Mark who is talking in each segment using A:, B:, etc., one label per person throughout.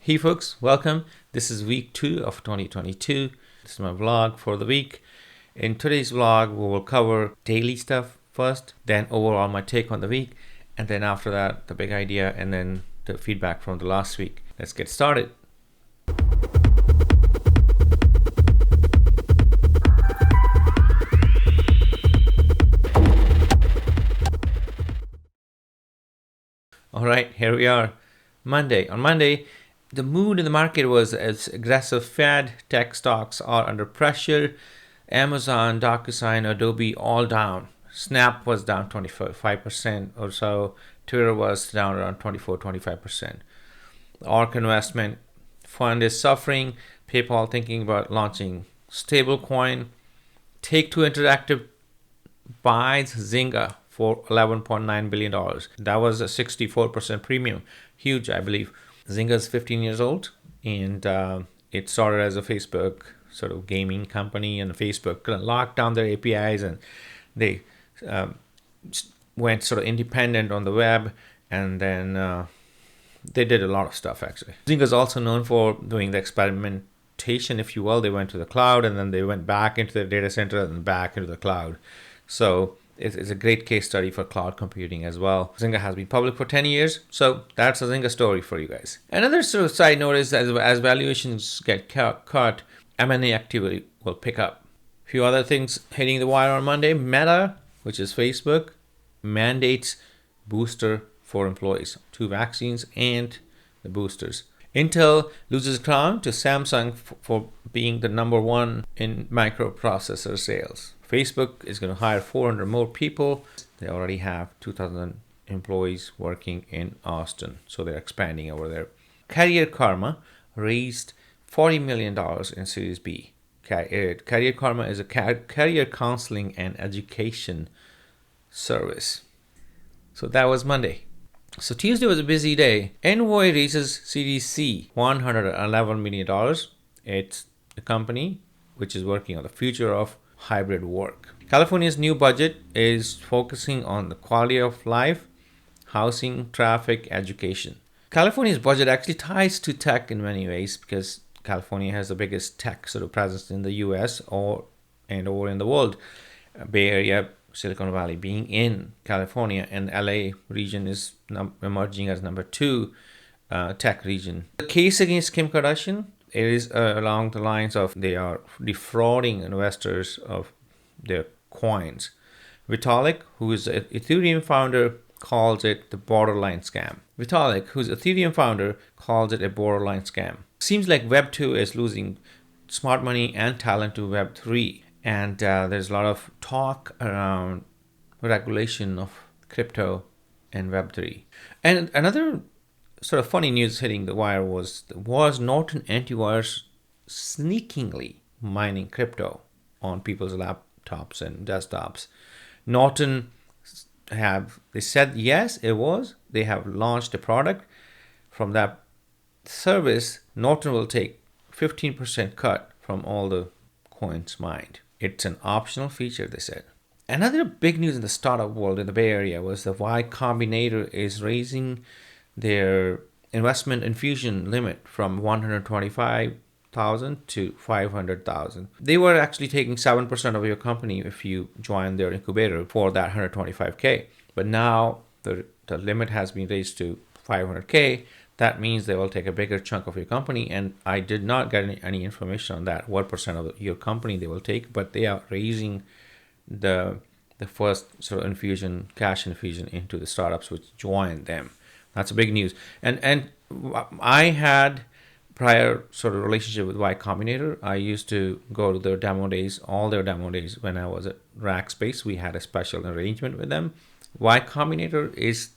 A: Hey folks, welcome. This is week 2 of 2022. This is my vlog for the week. In today's vlog, we will cover daily stuff first, then overall my take on the week, and then after that, the big idea, and then the feedback from the last week. Let's get started. All right, here we are. Monday. On Monday, the mood in the market was as aggressive. Fed tech stocks are under pressure. Amazon, DocuSign, Adobe all down. Snap was down 25% or so. Twitter was down around 24-25%. The ARK investment fund is suffering. PayPal thinking about launching stablecoin. Take-Two Interactive buys Zynga for $11.9 billion. That was a 64% premium. Huge, I believe. Zynga is 15 years old, and it started as a Facebook sort of gaming company, and Facebook locked down their APIs, and they went sort of independent on the web, and then they did a lot of stuff, actually. Zynga is also known for doing the experimentation, if you will. They went to the cloud, and then they went back into the data center and back into the cloud. So it's a great case study for cloud computing as well. Zynga has been public for 10 years, so that's a Zynga story for you guys. Another sort of side note is as valuations get cut, M&A activity will pick up. A few other things hitting the wire on Monday. Meta, which is Facebook, mandates booster for employees. 2 vaccines and the boosters. Intel loses crown to Samsung for being the number 1 in microprocessor sales. Facebook is going to hire 400 more people. They already have 2,000 employees working in Austin, so they're expanding over there. Career Karma raised $40 million in Series B. Career Karma is a career counseling and education service. So that was Monday. So Tuesday was a busy day. Envoy raises Series C, $111 million. It's a company which is working on the future of hybrid work. California's new budget is focusing on the quality of life, housing, traffic, education. California's budget actually ties to tech in many ways because California has the biggest tech sort of presence in the US or in the world. Bay Area, Silicon Valley being in California, and LA region is emerging as number 2 tech region. The case against Kim Kardashian, it is along the lines of they are defrauding investors of their coins. Vitalik, who is an Ethereum founder, calls it the borderline scam. Vitalik, who's Ethereum founder, calls it a borderline scam. Seems like Web 2 is losing smart money and talent to Web 3. And there's a lot of talk around regulation of crypto and Web 3. And another sort of funny news hitting the wire was Norton Antivirus sneakingly mining crypto on people's laptops and desktops. Norton they said yes, it was. They have launched a product. From that service, Norton will take 15% cut from all the coins mined. It's an optional feature, they said. Another big news in the startup world in the Bay Area was the Y Combinator is raising their investment infusion limit from $125,000 to $500,000. They were actually taking 7% of your company if you join their incubator for that $125K. But now the limit has been raised to $500K. That means they will take a bigger chunk of your company, and I did not get any information on that, what percent of your company they will take, but they are raising the first sort of cash infusion into the startups which join them. That's a big news. And I had prior sort of relationship with Y Combinator. I used to go to their demo days, all their demo days when I was at Rackspace. We had a special arrangement with them. Y Combinator is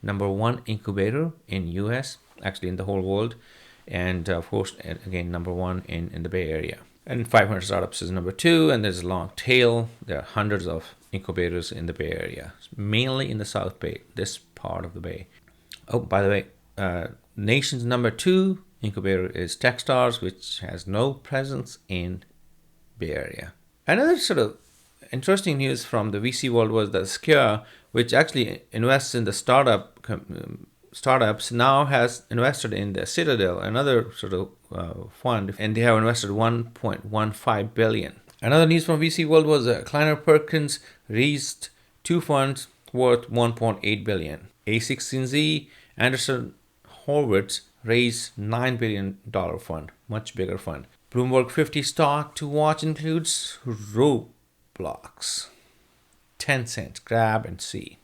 A: number 1 incubator in US, actually in the whole world, and of course, again, number 1 in the Bay Area. And 500 startups is number 2, and there's a long tail. There are hundreds of incubators in the Bay Area, mainly in the South Bay, this part of the Bay. Oh, by the way, nation's number 2 incubator is Techstars, which has no presence in Bay Area. Another sort of interesting news from the VC world was that Square, which actually invests in the startup startups, now has invested in the Citadel, another sort of fund, and they have invested 1.15 billion. Another news from VC world was Kleiner Perkins raised two funds worth 1.8 billion. A16Z Anderson Horowitz raised $9 billion fund, much bigger fund. Bloomberg 50 stock to watch includes Roblox, Tencent, Grab, and C.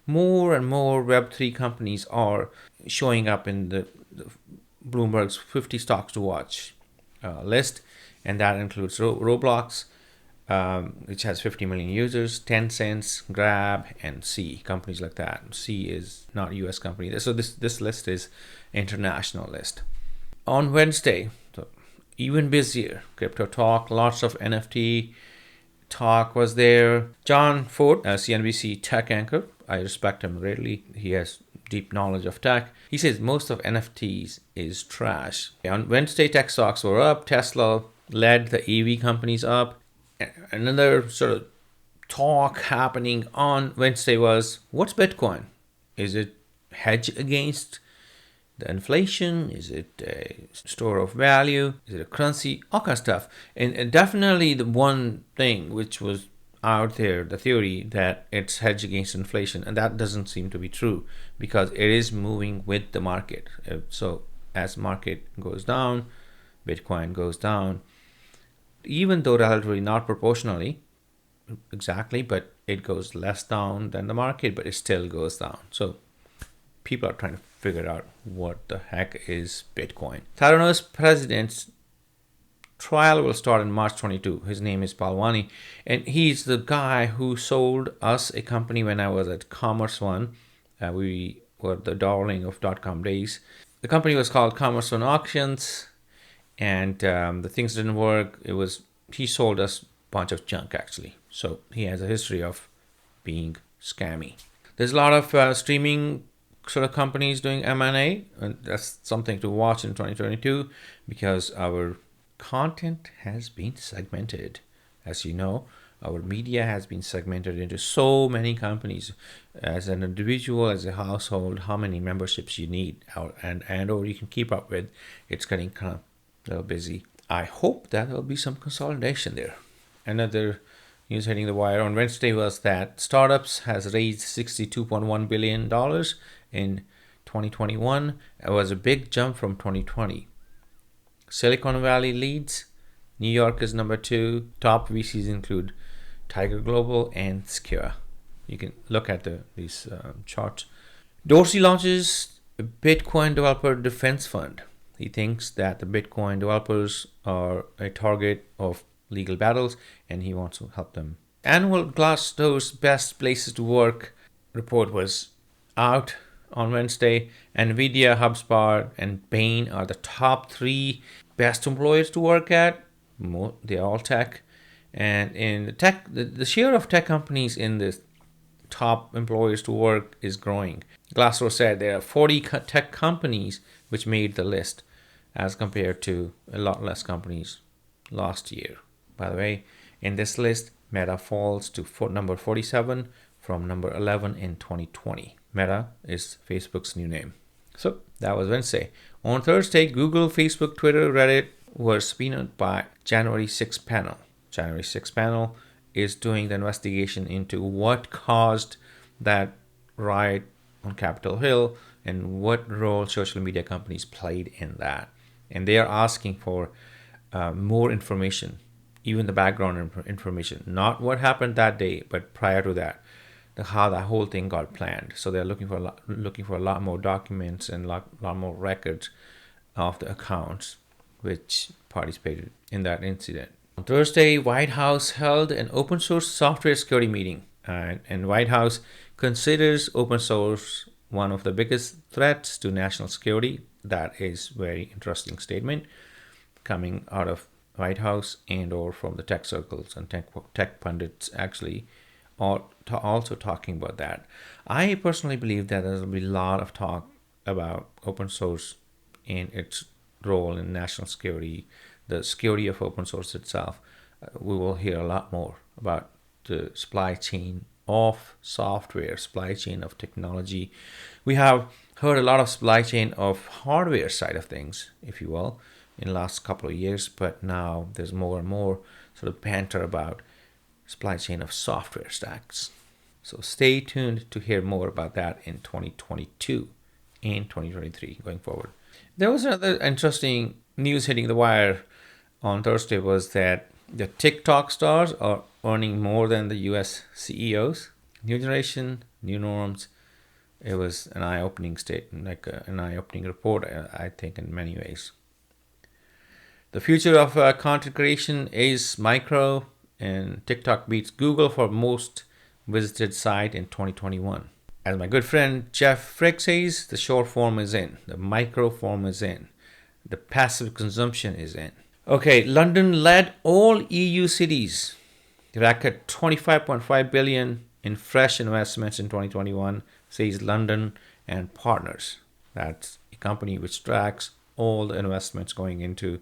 A: More and more Web3 companies are showing up in the Bloomberg's 50 stocks to watch list, and that includes Roblox, which has 50 million users, Tencent, Grab, and C, companies like that. C is not a US company. So this list is international list. On Wednesday, so even busier, crypto talk, lots of NFT talk was there. John Ford, a CNBC tech anchor, I respect him greatly. He has deep knowledge of tech. He says most of NFTs is trash. On Wednesday, tech stocks were up. Tesla led the EV companies up. Another sort of talk happening on Wednesday was, what's Bitcoin? Is it hedge against the inflation? Is it a store of value? Is it a currency? All kinds of stuff. And definitely the one thing which was out there, the theory that it's hedged against inflation, and that doesn't seem to be true because it is moving with the market. So as market goes down, Bitcoin goes down, even though relatively not proportionally exactly, but it goes less down than the market, but it still goes down. So people are trying to figure out what the heck is Bitcoin. Theranos president's trial will start in March 22. His name is Palwani, and he's the guy who sold us a company when I was at Commerce One. We were the darling of .com days. The company was called Commerce One Auctions, and the things didn't work. He sold us a bunch of junk actually. So he has a history of being scammy. There's a lot of streaming sort of companies doing M&A, and that's something to watch in 2022 because our content has been segmented. As you know, our media has been segmented into so many companies. As an individual, as a household, how many memberships you need and or you can keep up with, it's getting kind of a little busy. I hope that there'll be some consolidation there. Another news hitting the wire on Wednesday was that startups has raised $62.1 billion in 2021. It was a big jump from 2020. Silicon Valley leads. New York is number 2. Top VCs include Tiger Global and Square. You can look at these charts. Dorsey launches a Bitcoin developer defense fund. He thinks that the Bitcoin developers are a target of legal battles and he wants to help them. Annual Glassdoor's best places to work report was out on Wednesday. NVIDIA, HubSpot, and Bain are the top 3 best employers to work at. They're all tech. And in the tech, the share of tech companies in the top employers to work is growing. Glassdoor said there are 40 tech companies which made the list as compared to a lot less companies last year. By the way, in this list, Meta falls to number 47 from number 11 in 2020. Meta is Facebook's new name. So that was Wednesday. On Thursday, Google, Facebook, Twitter, Reddit were subpoenaed by January 6 panel. January 6 panel is doing the investigation into what caused that riot on Capitol Hill and what role social media companies played in that. And they are asking for more information, even the background information, not what happened that day, but prior to that, how that whole thing got planned. So they're looking for a lot more documents and a lot more records of the accounts which participated in that incident. On Thursday, White House held an open source software security meeting, and White House considers open source one of the biggest threats to national security. That is very interesting statement coming out of White House and or from the tech circles and tech pundits actually are also talking about that. I personally believe that there will be a lot of talk about open source and its role in national security, the security of open source itself. We will hear a lot more about the supply chain of software, supply chain of technology. We have heard a lot of supply chain of hardware side of things, if you will, in the last couple of years, but now there's more and more sort of banter about supply chain of software stacks. So stay tuned to hear more about that in 2022 and 2023 going forward. There was another interesting news hitting the wire on Thursday was that the TikTok stars are earning more than the US CEOs. New generation, new norms. It was an eye-opening statement, like an eye-opening report, I think, in many ways. The future of content creation is micro, and TikTok beats Google for most visited site in 2021. As my good friend Jeff Frick says, the short form is in, the micro form is in, the passive consumption is in. Okay, London led all EU cities. They record 25.5 billion in fresh investments in 2021, says London and Partners. That's a company which tracks all the investments going into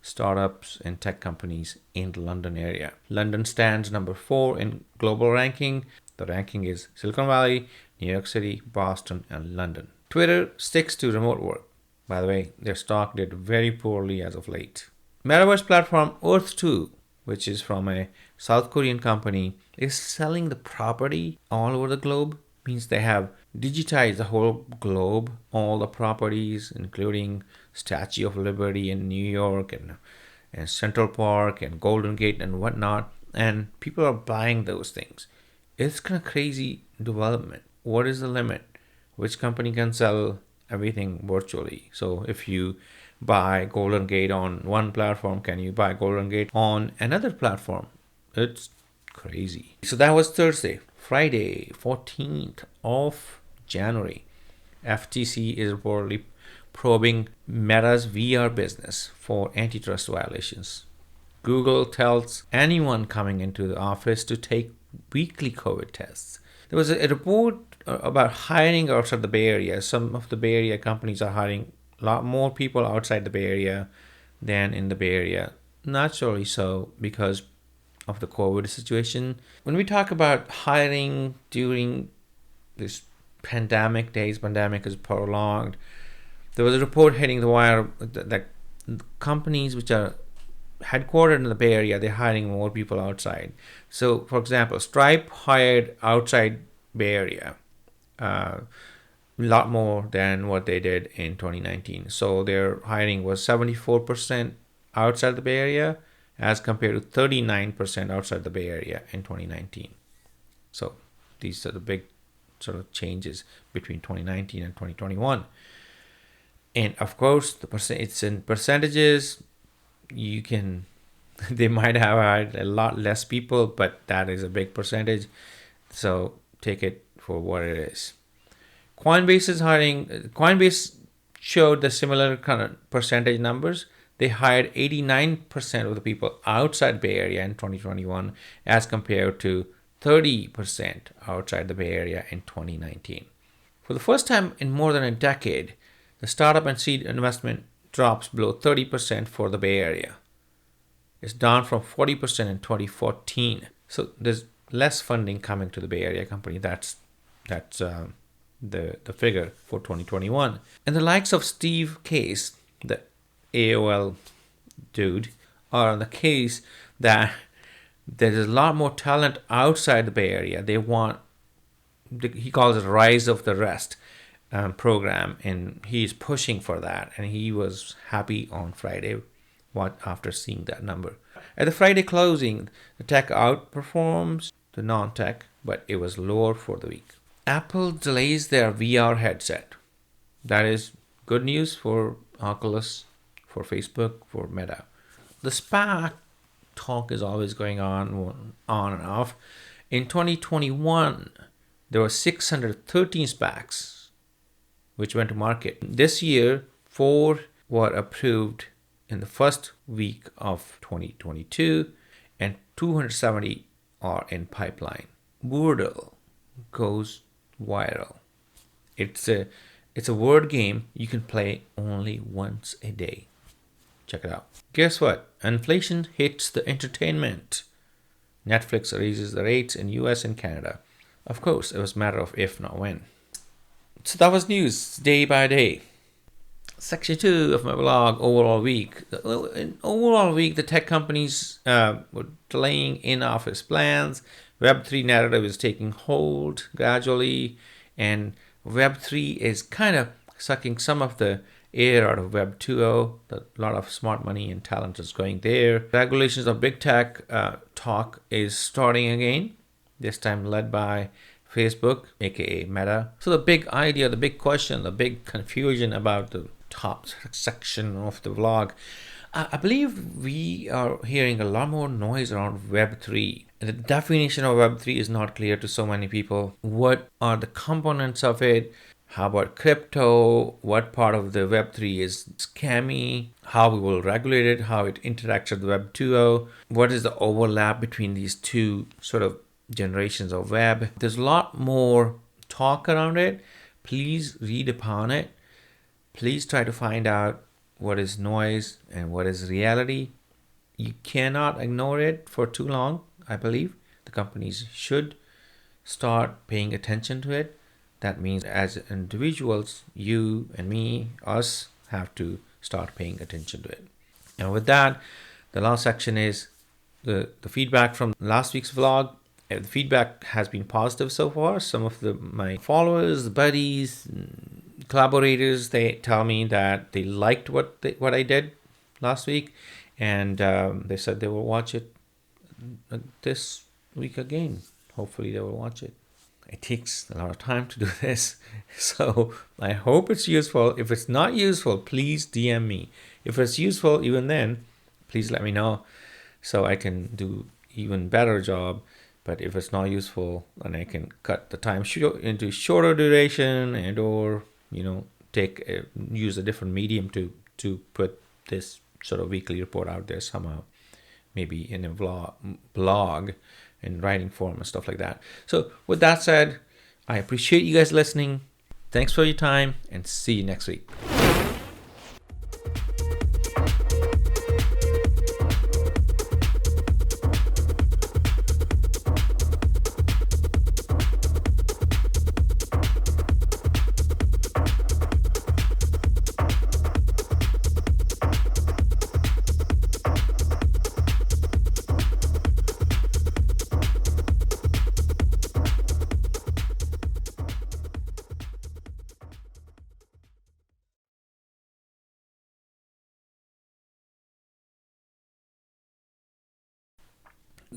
A: startups and tech companies in the London area. London stands number 4 in global ranking. The ranking is Silicon Valley, New York City, Boston, and London. Twitter sticks to remote work. By the way, their stock did very poorly as of late. Metaverse platform Earth2, which is from a South Korean company, is selling the property all over the globe. Means they have digitized the whole globe, all the properties, including Statue of Liberty in New York and Central Park and Golden Gate and whatnot. And people are buying those things. It's kind of crazy development. What is the limit? Which company can sell everything virtually? So if you buy Golden Gate on one platform, can you buy Golden Gate on another platform? It's crazy. So that was Thursday. Friday, 14th of January, FTC is reportedly probing Meta's VR business for antitrust violations. Google tells anyone coming into the office to take weekly COVID tests. There was a report about hiring outside the Bay Area. Some of the Bay Area companies are hiring a lot more people outside the Bay Area than in the Bay Area. Naturally so, because of the COVID situation. When we talk about hiring during this pandemic days, pandemic is prolonged, there was a report hitting the wire that companies which are headquartered in the Bay Area, they're hiring more people outside. So, for example, Stripe hired outside Bay Area a lot more than what they did in 2019. So their hiring was 74% outside the Bay Area as compared to 39% outside the Bay Area in 2019. So these are the big sort of changes between 2019 and 2021. And of course, it's in percentages. You can, they might have hired a lot less people, but that is a big percentage. So take it for what it is. Coinbase is hiring. Coinbase showed the similar kind of percentage numbers. They hired 89% of the people outside Bay Area in 2021 as compared to 30% outside the Bay Area in 2019. For the first time in more than a decade, the startup and seed investment drops below 30% for the Bay Area. It's down from 40% in 2014. So there's less funding coming to the Bay Area company. That's the figure for 2021. And the likes of Steve Case, the AOL dude, are on the case that there's a lot more talent outside the Bay Area. They want, he calls it Rise of the Rest program, and he's pushing for that. And he was happy on Friday after seeing that number. At the Friday closing, the tech outperforms the non-tech, but it was lower for the week. Apple delays their VR headset. That is good news for Oculus, for Facebook, for Meta. The SPAC talk is always going on and off. In 2021, there were 613 SPACs which went to market. This year, 4 were approved in the first week of 2022, and 270 are in pipeline. Wordle goes viral. It's a word game you can play only once a day. Check it out. Guess what? Inflation hits the entertainment. Netflix raises the rates in US and Canada. Of course, it was a matter of if, not when. So that was news day by day. Section 2 of my blog, overall week. In overall week, the tech companies were delaying in-office plans. Web3 narrative is taking hold gradually, and Web3 is kind of sucking some of the air out of Web 2.0. A lot of smart money and talent is going there. Regulations of big tech talk is starting again, this time led by Facebook, aka Meta. So the big idea, the big question, the big confusion about the top section of the vlog, I believe we are hearing a lot more noise around Web3. The definition of Web3 is not clear to so many people. What are the components of it? How about crypto? What part of the Web3 is scammy? How we will regulate it? How it interacts with Web 2.0? What is the overlap between these two sort of generations of web? There's a lot more talk around it. Please read upon it. Please try to find out what is noise and what is reality. You cannot ignore it for too long, I believe. The companies should start paying attention to it. That means as individuals, you and me, us, have to start paying attention to it. And with that, the last section is the feedback from last week's vlog. The feedback has been positive so far. Some of my followers, buddies, collaborators, they tell me that they liked what I did last week, and they said they will watch it this week again. Hopefully they will watch it. It takes a lot of time to do this, so I hope it's useful. If it's not useful, please DM me. If it's useful, even then, please let me know so I can do even better job. But if it's not useful, then I can cut the time into shorter duration, and or use a different medium to put this sort of weekly report out there somehow, maybe in a blog in writing form and stuff like that. So with that said, I appreciate you guys listening. Thanks for your time, and see you next week.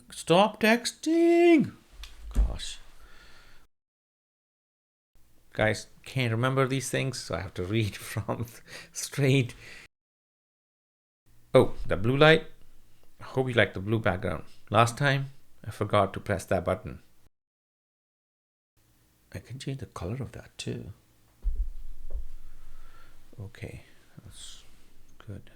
A: Stop texting. Gosh. Guys, can't remember these things, so I have to read from straight. Oh, the blue light. I hope you like the blue background. Last time, I forgot to press that button. I can change the color of that too. Okay, that's good.